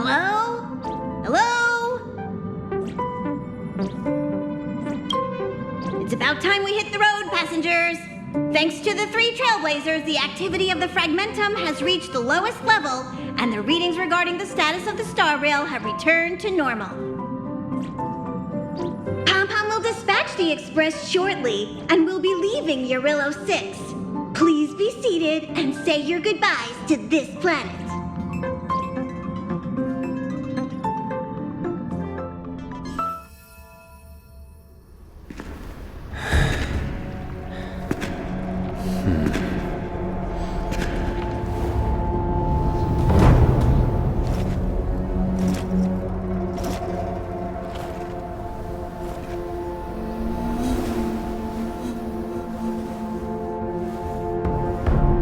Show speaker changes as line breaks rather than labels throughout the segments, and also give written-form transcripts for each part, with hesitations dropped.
Hello? Hello? It's about time we hit the road, passengers. Thanks to the 3 trailblazers, the activity of the fragmentum has reached the lowest level, and the readings regarding the status of the star rail have returned to normal. Pom-Pom will dispatch the express shortly, and we'll be leaving Urillo 6. Please be seated and say your goodbyes to this planet.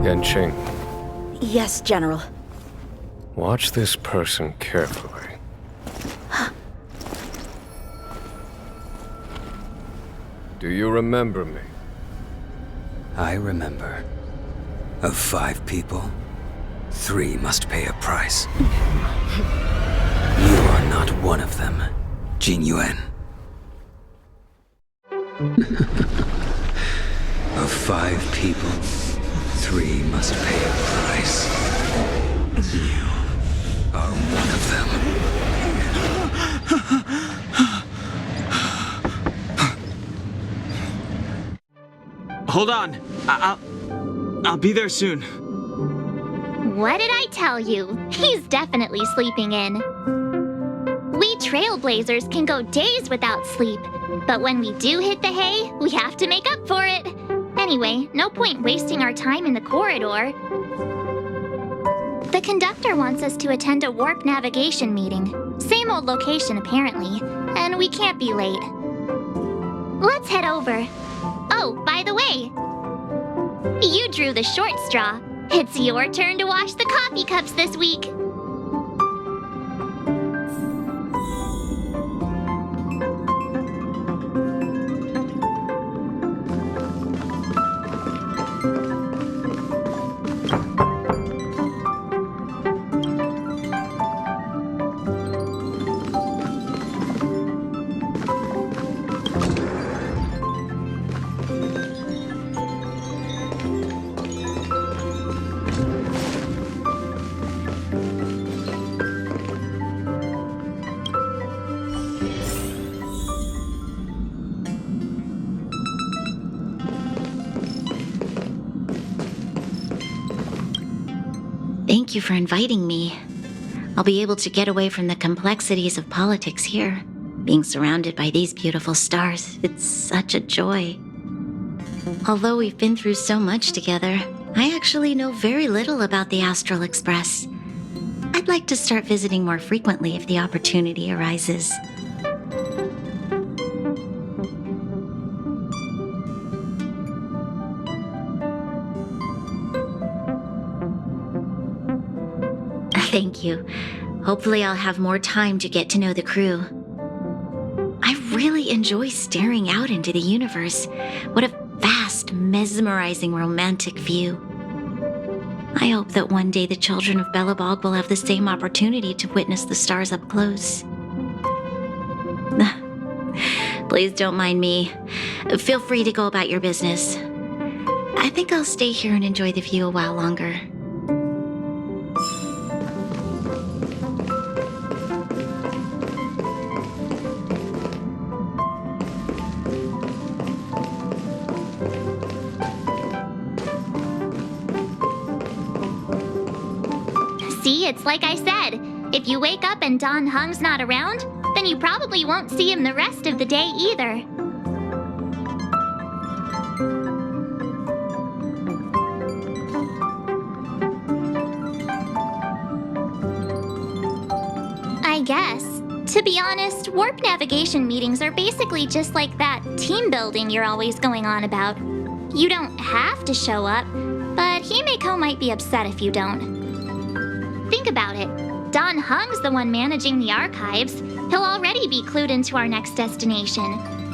Yanqing,
Yes, General.
watch this person carefully. Do you remember me?
I remember. Of 5 people, 3 must pay a price. You are not one of them, Jin Yuan. Of 5 people, 3 must pay a price. You are one of them.
Hold on. I'll be there soon.
What did I tell you? He's definitely sleeping in. We trailblazers can go days without sleep, but when we do hit the hay, we have to make up for it. Anyway, no point wasting our time in the corridor. The conductor wants us to attend a warp navigation meeting. Same old location, apparently, and we can't be late. Let's head over. Oh, by the way, you drew the short straw. It's your turn to wash the coffee cups this week.
Thank you for inviting me. I'll be able to get away from the complexities of politics here. Being surrounded by these beautiful stars, it's such a joy. Although we've been through so much together, I actually know very little about the Astral Express. I'd like to start visiting more frequently if the opportunity arises. Thank you. Hopefully I'll have more time to get to know the crew. I really enjoy staring out into the universe. What a vast, mesmerizing, romantic view. I hope that one day the children of Belobog will have the same opportunity to witness the stars up close. Please don't mind me. Feel free to go about your business. I think I'll stay here and enjoy the view a while longer.
See, it's like I said. If you wake up and Don Hung's not around, then you probably won't see him the rest of the day either. I guess. To be honest, warp navigation meetings are basically just like that team building you're always going on about. You don't have to show up, but Himeko might be upset if you don't. Think about it. Don Hung's the one managing the archives. He'll already be clued into our next destination.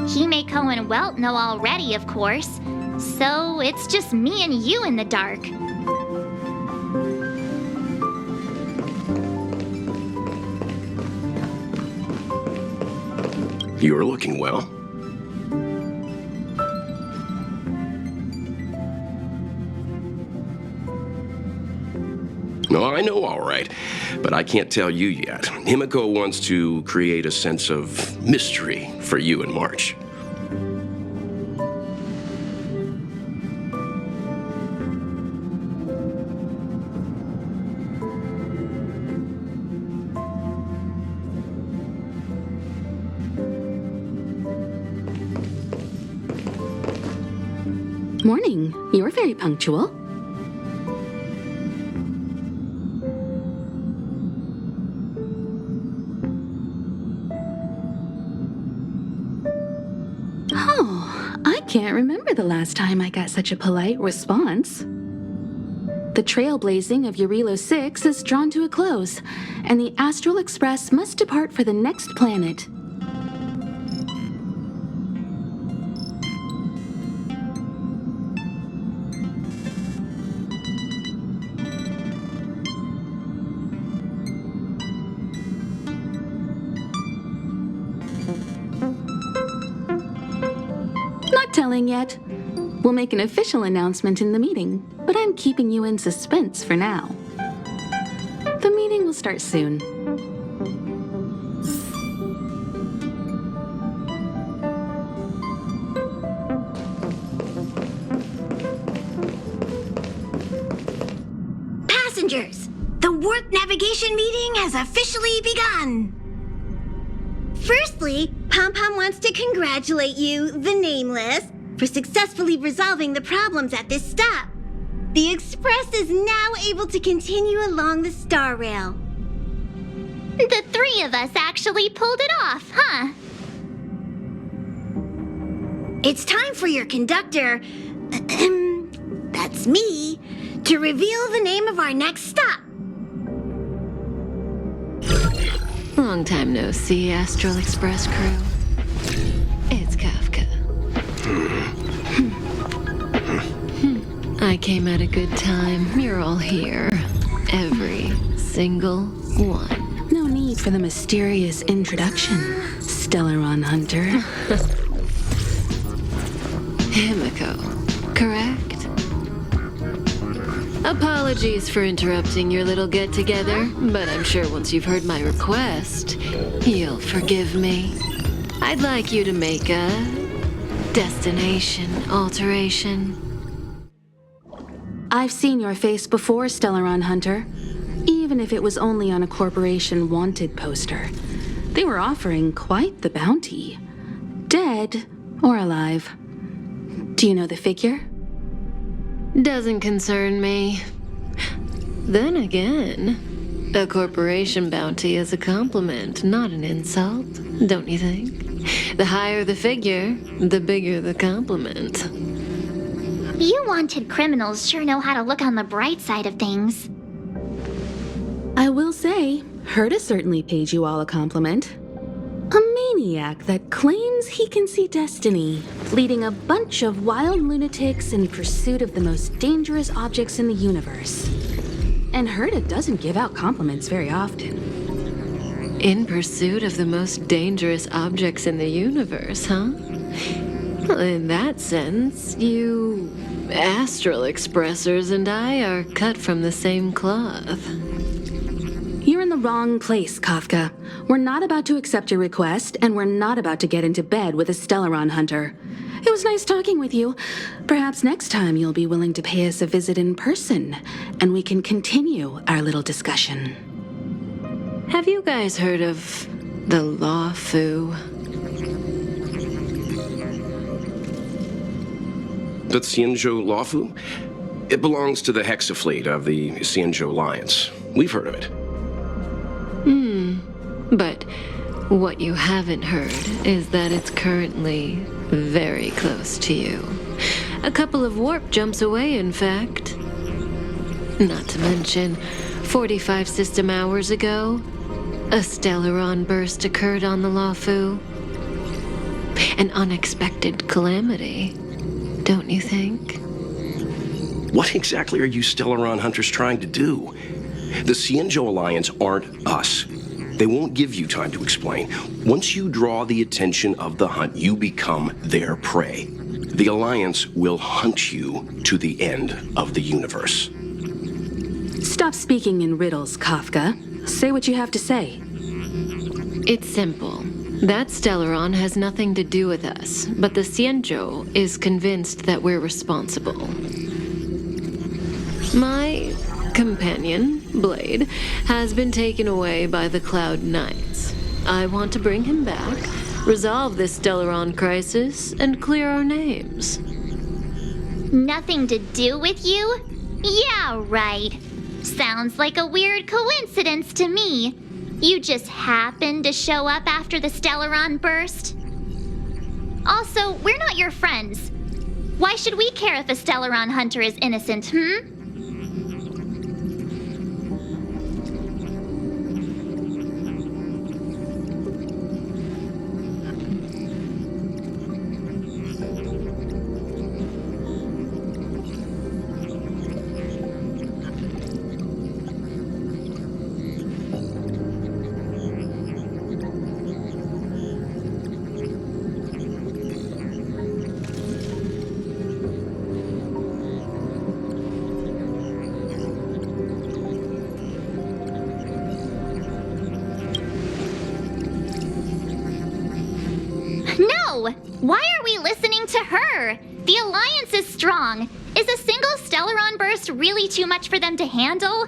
Himeko and Welt know already, of course. So it's just me and you in the dark.
You're looking well. No, I know, all right. But I can't tell you yet. Himiko wants to create a sense of mystery for you in March.
Morning. You're very punctual. Oh, I can't remember the last time I got such a polite response. The trailblazing of Eurilo 6 is drawn to a close, and the Astral Express must depart for the next planet. Not telling yet. We'll make an official announcement in the meeting, but I'm keeping you in suspense for now. The meeting will start soon.
Passengers, the warp navigation meeting has officially begun. Firstly, Pom Pom wants to congratulate you, the Nameless, for successfully resolving the problems at this stop. The Express is now able to continue along the Star Rail.
The three of us actually pulled it off, huh?
It's time for your conductor, that's me, to reveal the name of our next stop.
Long time no see, Astral Express crew. It's Kafka. I came at a good time. You're all here. Every single one.
No need for the mysterious introduction, Stellaron Hunter.
Himiko, correct? Apologies for interrupting your little get-together, but I'm sure once you've heard my request, you'll forgive me. I'd like you to make a destination alteration.
I've seen your face before, Stellaron Hunter. Even if it was only on a corporation wanted poster. They were offering quite the bounty. Dead or alive. Do you know the figure?
Doesn't concern me. Then again, a corporation bounty is a compliment, not an insult, don't you think? The higher the figure, the bigger the compliment.
You wanted criminals sure know how to look on the bright side of things.
I will say, Herta certainly paid you all a compliment. A maniac that claims he can see destiny, leading a bunch of wild lunatics in pursuit of the most dangerous objects in the universe. And Herta doesn't give out compliments very often.
In pursuit of the most dangerous objects in the universe, huh? Well, in that sense, you Astral Expressers and I are cut from the same cloth.
You're in the wrong place, Kafka. We're not about to accept your request, and we're not about to get into bed with a Stellaron Hunter. It was nice talking with you. Perhaps next time you'll be willing to pay us a visit in person, and we can continue our little discussion.
Have you guys heard of the Law Fu?
The Xianzhou Lawfu? It belongs to the Hexafleet of the Xianzhou Alliance. We've heard of it.
But what you haven't heard is that it's currently very close to you. A couple of warp jumps away, in fact. Not to mention, 45 system hours ago, a Stellaron burst occurred on the Lawfu. An unexpected calamity, don't you think?
What exactly are you Stellaron Hunters trying to do? The Xianzhou Alliance aren't us. They won't give you time to explain. Once you draw the attention of the hunt, you become their prey. The Alliance will hunt you to the end of the universe.
Stop speaking in riddles, Kafka. Say what you have to say.
It's simple. That Stellaron has nothing to do with us, but the Xianzhou is convinced that we're responsible. My companion, Blade, has been taken away by the Cloud Knights. I want to bring him back, resolve this Stellaron crisis, and clear our names.
Nothing to do with you? Yeah, right. Sounds like a weird coincidence to me. You just happened to show up after the Stellaron burst? Also, we're not your friends. Why should we care if a Stellaron hunter is innocent, No! Why are we listening to her? The Alliance is strong. Is a single Stellaron burst really too much for them to handle?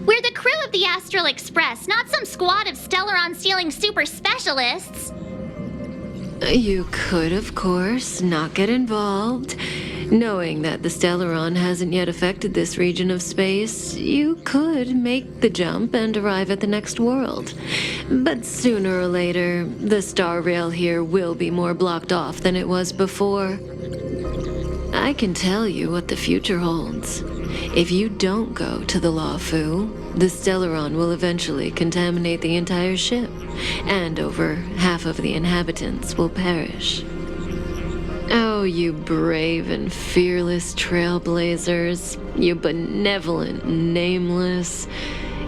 We're the crew of the Astral Express, not some squad of Stellaron-stealing super specialists.
You could, of course, not get involved. Knowing that the Stellaron hasn't yet affected this region of space, you could make the jump and arrive at the next world. But sooner or later, the star rail here will be more blocked off than it was before. I can tell you what the future holds. If you don't go to the Luofu, the Stellaron will eventually contaminate the entire ship, and over half of the inhabitants will perish. Oh, you brave and fearless trailblazers, you benevolent nameless.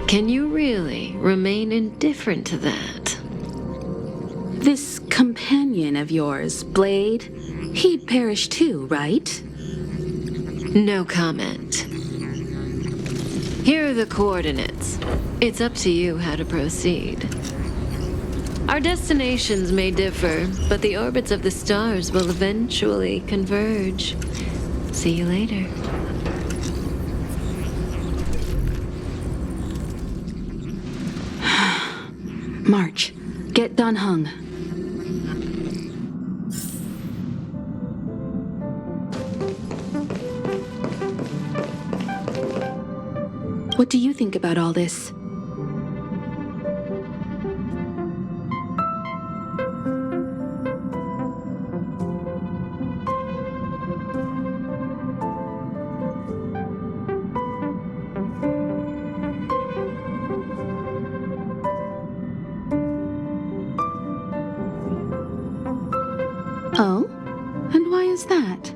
Can you really remain indifferent to that?
This companion of yours, Blade, he'd perish too, right?
No comment. Here are the coordinates. It's up to you how to proceed. Our destinations may differ, but the orbits of the stars will eventually converge. See you later.
March. Get Dan Heng. What do you think about all this? Oh? And why is that?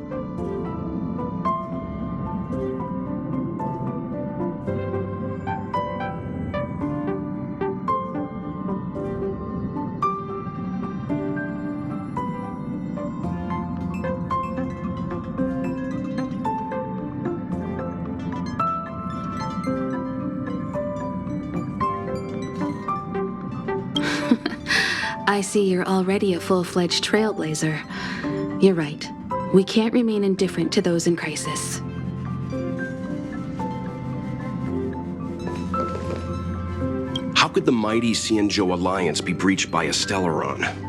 I see you're already a full-fledged trailblazer. You're right. We can't remain indifferent to those in crisis.
How could the mighty Xianzhou Alliance be breached by a Stellaron?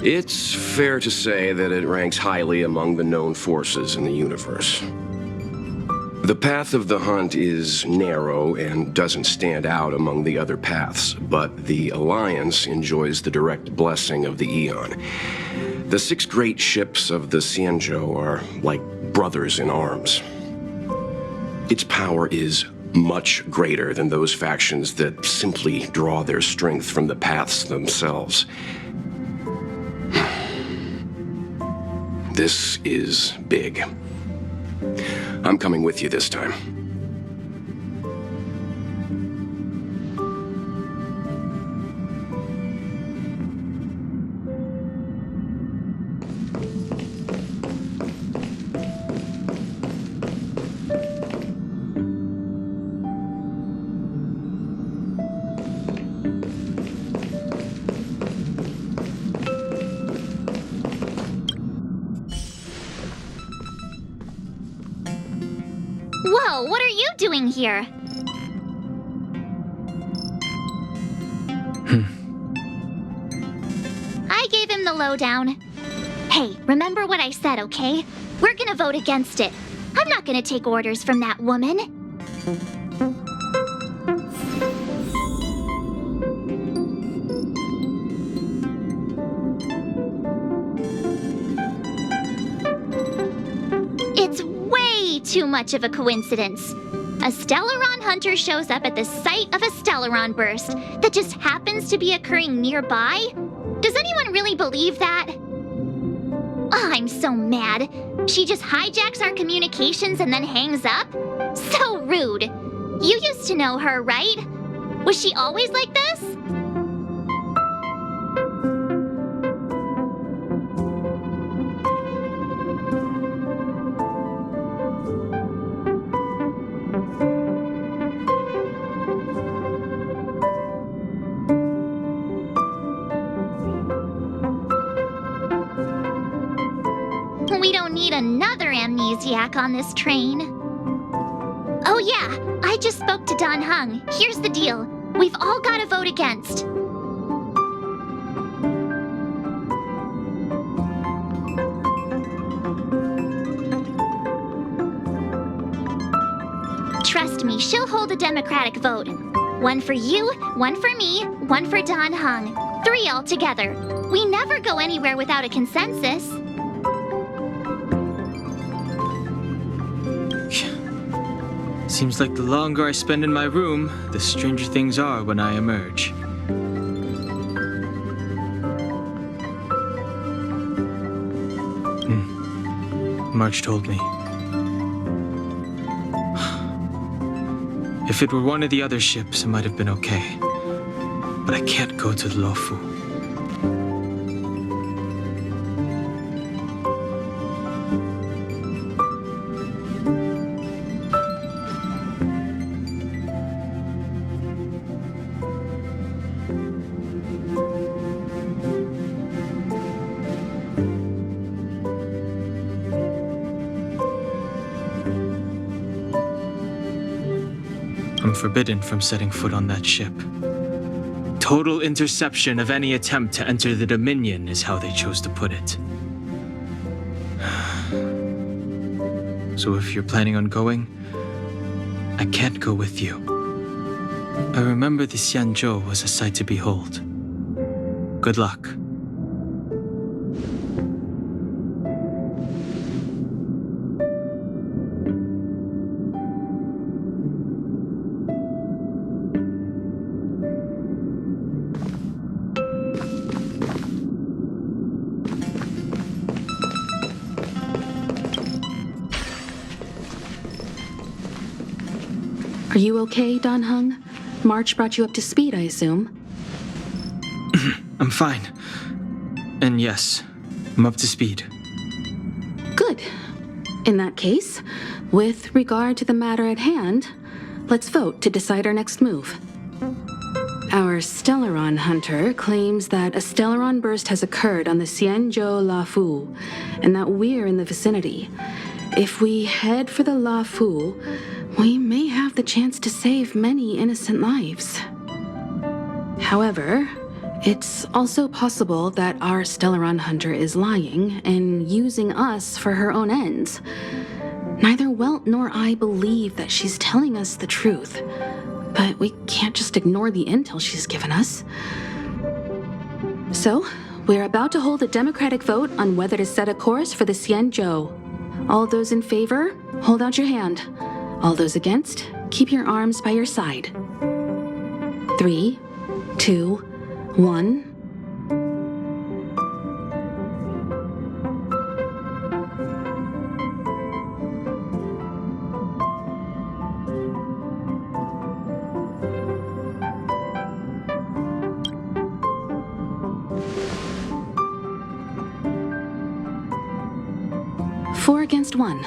It's fair to say that it ranks highly among the known forces in the universe. The path of the hunt is narrow and doesn't stand out among the other paths, but the Alliance enjoys the direct blessing of the Eon. The 6 great ships of the Xianzhou are like brothers in arms. Its power is much greater than those factions that simply draw their strength from the paths themselves. This is big. I'm coming with you this time.
Whoa, what are you doing here? I gave him the lowdown. Hey, remember what I said, okay? We're gonna vote against it. I'm not gonna take orders from that woman. It's way too much of a coincidence. A Stellaron hunter shows up at the site of a Stellaron burst that just happens to be occurring nearby? Does anyone really believe that? I'm so mad. She just hijacks our communications and then hangs up? So rude. You used to know her, right? Was she always like this? We don't need another amnesiac on this train. Oh yeah, I just spoke to Don Hung. Here's the deal. We've all got to vote against. Trust me, she'll hold a democratic vote. One for you, one for me, one for Don Hung. 3 altogether. We never go anywhere without a consensus.
Seems like the longer I spend in my room, the stranger things are when I emerge. March told me. If it were one of the other ships, it might have been okay. But I can't go to the Lofu. I'm forbidden from setting foot on that ship. Total interception of any attempt to enter the Dominion is how they chose to put it. So if you're planning on going, I can't go with you. I remember the Xianzhou was a sight to behold. Good luck.
Are you okay, Don Hung? March brought you up to speed, I assume.
I'm fine. And yes, I'm up to speed.
Good. In that case, with regard to the matter at hand, let's vote to decide our next move. Our Stellaron hunter claims that a Stellaron burst has occurred on the Xianzhou Lafu, and that we're in the vicinity. If we head for the Lafu, we may have the chance to save many innocent lives. However, it's also possible that our Stellaron hunter is lying and using us for her own ends. Neither Welt nor I believe that she's telling us the truth, but we can't just ignore the intel she's given us. So, we're about to hold a democratic vote on whether to set a course for the Xianzhou. All those in favor, hold out your hand. All those against, keep your arms by your side. 3, 2, 1. Four against 1.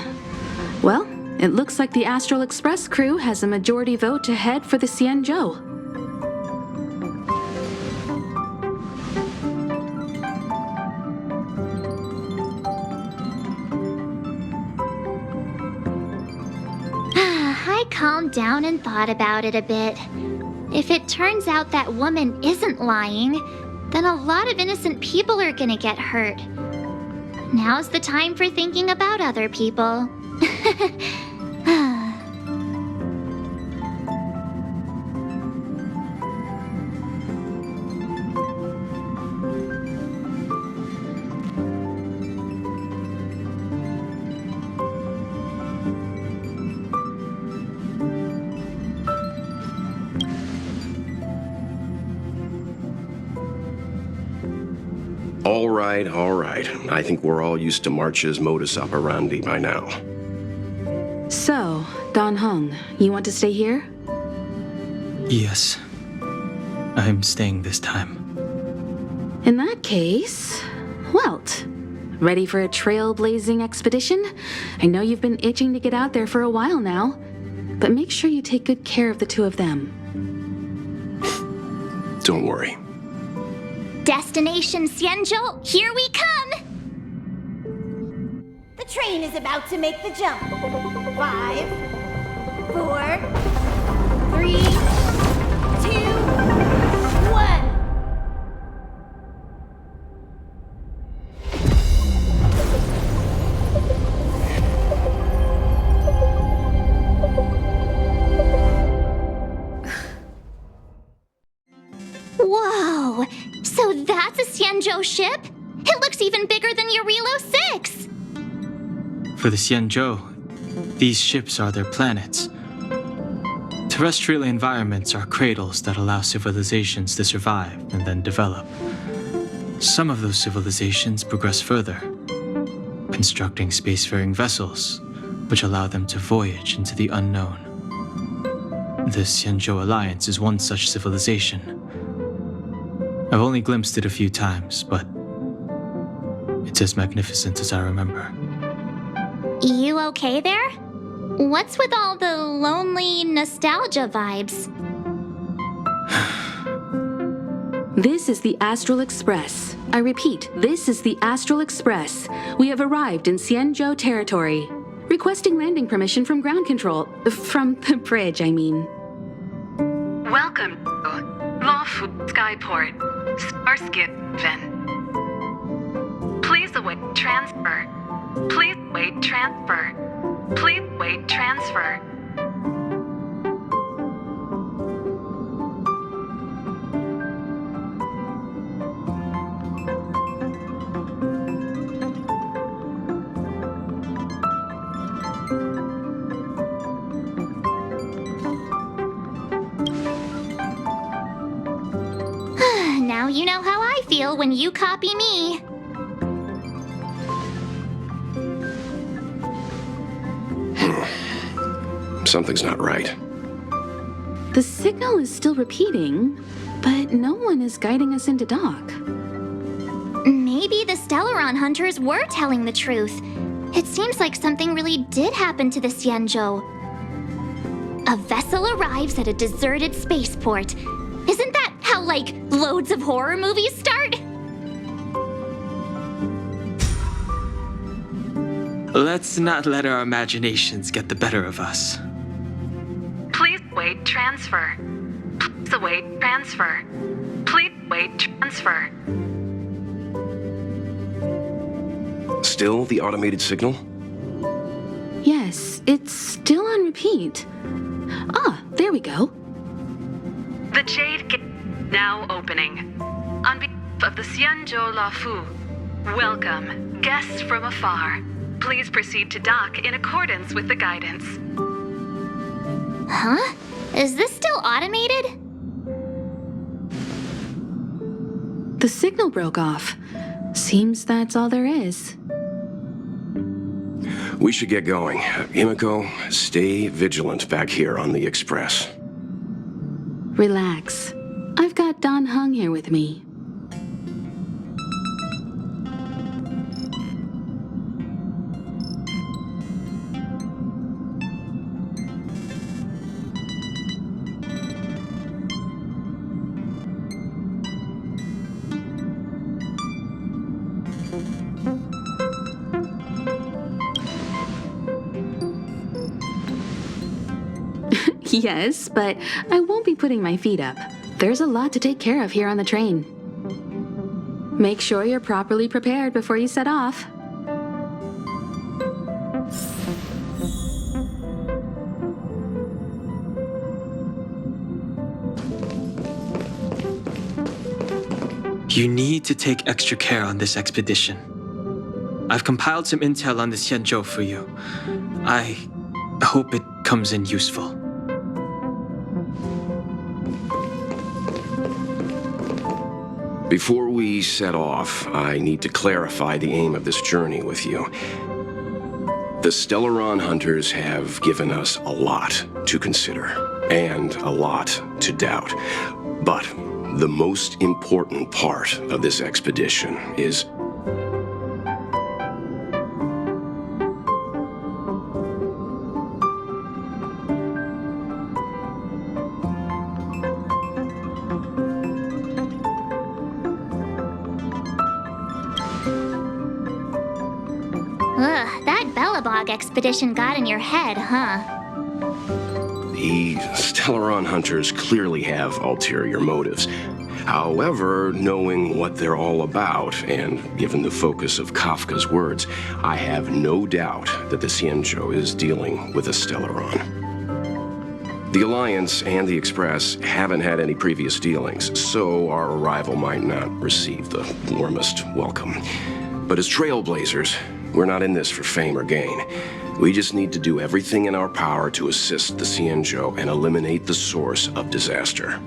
Well, it looks like the Astral Express crew has a majority vote to head for the Xianzhou.
I calmed down and thought about it a bit. If it turns out that woman isn't lying, then a lot of innocent people are gonna get hurt. Now's the time for thinking about other people.
All right. I think we're all used to March's modus operandi by now.
So, Don Hung, you want to stay here?
Yes. I'm staying this time.
In that case, Welt, ready for a trailblazing expedition? I know you've been itching to get out there for a while now, but make sure you take good care of the two of them.
Don't worry.
Destination Xianzhou, here we come!
The train is about to make the jump. 5, 4, 3, 2, 1.
Whoa! So that's a Xianzhou ship? It looks even bigger than Eurilo 6!
For the Xianzhou, these ships are their planets. Terrestrial environments are cradles that allow civilizations to survive and then develop. Some of those civilizations progress further, constructing spacefaring vessels, which allow them to voyage into the unknown. The Xianzhou Alliance is one such civilization. I've only glimpsed it a few times, but it's as magnificent as I remember.
You okay there? What's with all the lonely nostalgia vibes?
This is the Astral Express. I repeat, this is the Astral Express. We have arrived in Xianzhou territory. Requesting landing permission from ground control. From the bridge, I mean.
Welcome to Lawfu Skyport, Starskin Ven. Please await transfer. Please wait transfer. Please wait transfer.
Now you know how I feel when you copy me.
Something's not right.
The signal is still repeating, but no one is guiding us into dock.
Maybe the Stellaron hunters were telling the truth. It seems like something really did happen to the Xianzhou. A vessel arrives at a deserted spaceport. Isn't that how, like, loads of horror movies start?
Let's not let our imaginations get the better of us.
Please wait transfer. Please await transfer. Please wait transfer.
Still the automated signal?
Yes, it's still on repeat. Ah, there we go.
The Jade Gate now opening. On behalf of the Xianzhou Lawfu, welcome, guests from afar. Please proceed to dock in accordance with the guidance.
Huh? Is this still automated?
The signal broke off. Seems that's all there is.
We should get going. Himiko, stay vigilant back here on the Express.
Relax. I've got Don Hung here with me. Yes, but I won't be putting my feet up. There's a lot to take care of here on the train. Make sure you're properly prepared before you set off.
You need to take extra care on this expedition. I've compiled some intel on the Xianzhou for you. I hope it comes in useful.
Before we set off, I need to clarify the aim of this journey with you. The Stellaron hunters have given us a lot to consider, and a lot to doubt. But the most important part of this expedition is
That Bellabog expedition got in your head, huh?
the Stellaron hunters clearly have ulterior motives. However, knowing what they're all about, and given the focus of Kafka's words, I have no doubt that the Xianzhou is dealing with a Stellaron. The Alliance and the Express haven't had any previous dealings, so our arrival might not receive the warmest welcome. But as trailblazers, we're not in this for fame or gain. We just need to do everything in our power to assist the Xianzhou and eliminate the source of disaster.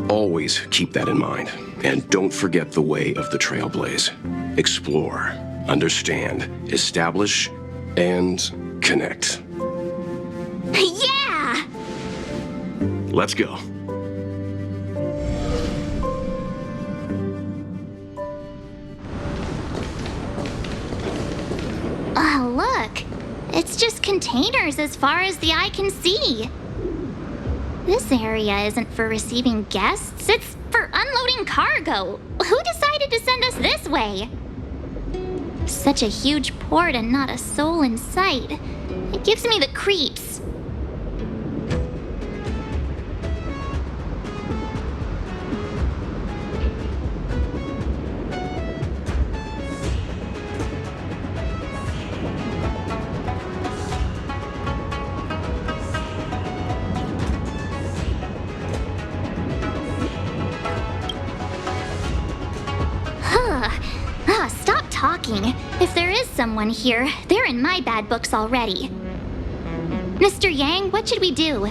Always keep that in mind, and don't forget the way of the Trailblaze. Explore, understand, establish, and connect.
Yeah!
Let's go.
Oh, look. It's just containers as far as the eye can see. This area isn't for receiving guests, it's for unloading cargo. Who decided to send us this way? Such a huge port and not a soul in sight. It gives me the creeps. Stop talking. If there is someone here, they're in my bad books already. Mr. Yang, what should we do?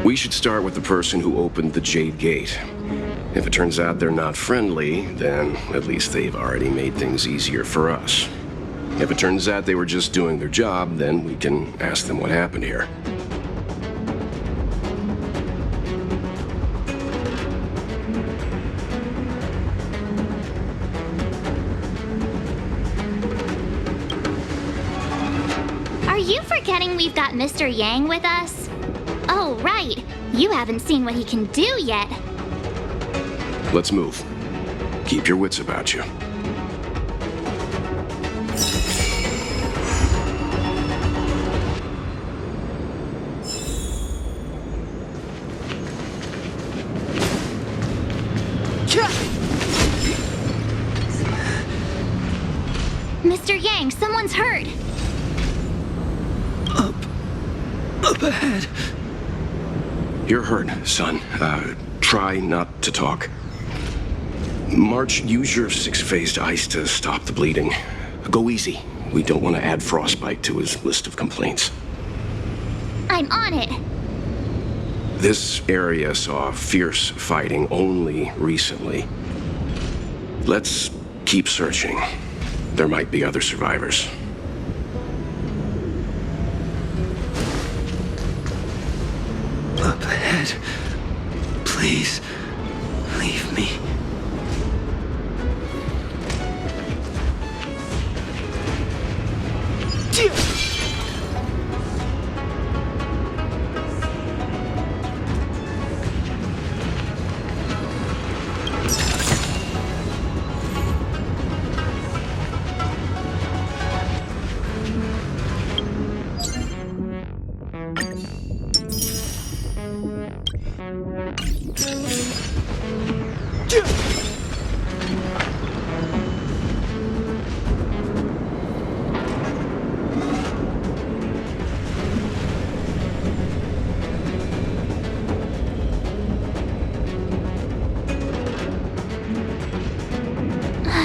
We should start with the person who opened the Jade Gate. If it turns out they're not friendly, then at least they've already made things easier for us. If it turns out they were just doing their job, then we can ask them what happened here.
Are you forgetting we've got Mr. Yang with us? Oh, right. You haven't seen what he can do yet.
Let's move. Keep your wits about you.
Mr. Yang, someone's hurt.
Up ahead.
You're hurt, son. Try not to talk. March, use your six-phased ice to stop the bleeding. Go easy. We don't want to add frostbite to his list of complaints.
I'm on it.
This area saw fierce fighting only recently. Let's keep searching. There might be other survivors.
Up ahead. Please, leave me.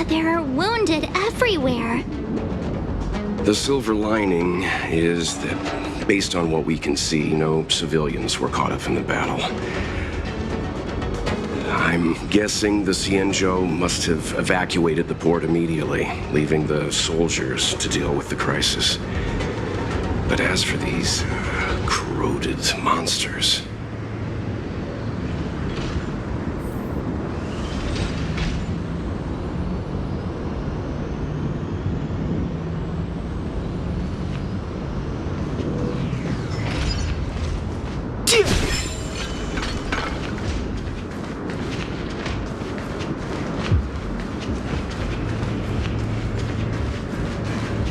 There are wounded everywhere.
The silver lining is that, based on what we can see, no civilians were caught up in the battle. I'm guessing the Xianzhou must have evacuated the port immediately, leaving the soldiers to deal with the crisis. But as for these corroded monsters...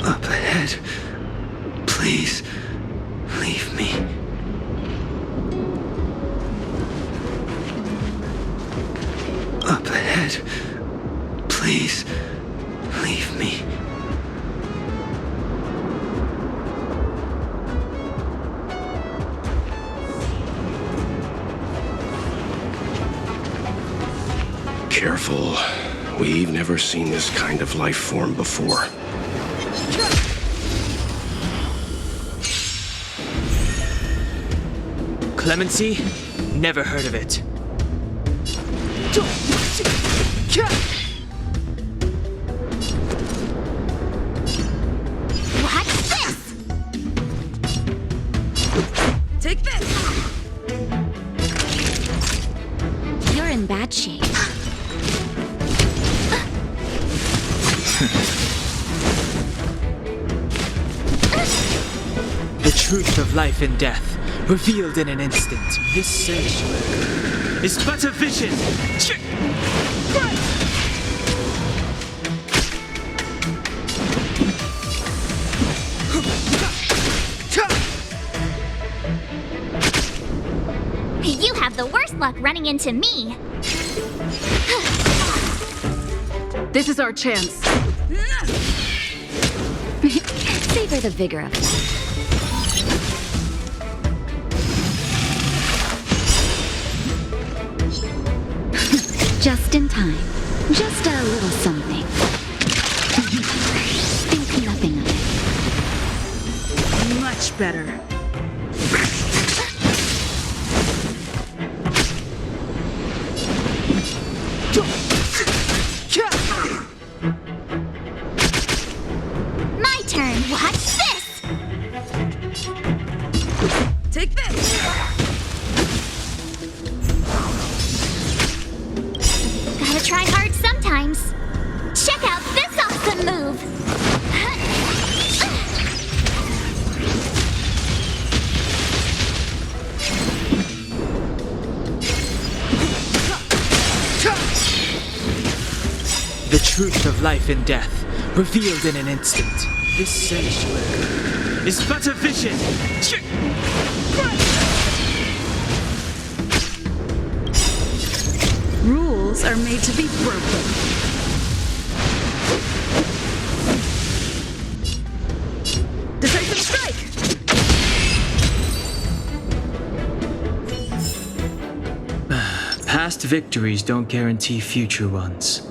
Up ahead. Please, leave me. Up ahead. Please, leave me.
Careful. We've never seen this kind of life form before.
Clemency? Never heard of it.
Watch this!
Take this!
You're in bad shape.
The truth of life and death, revealed in an instant. This sanctuary is but a vision.
You have the worst luck running into me.
This is our chance.
Savor the vigor of life. Just in time. Just a little something. Think nothing of it.
Much better.
My turn. Watch this!
Take this!
Gotta try hard sometimes. Check out this awesome move!
The truth of life and death, revealed in an instant. This sanctuary is but a vision.
Rules are made to be broken. Decisive strike!
Past victories don't guarantee future ones.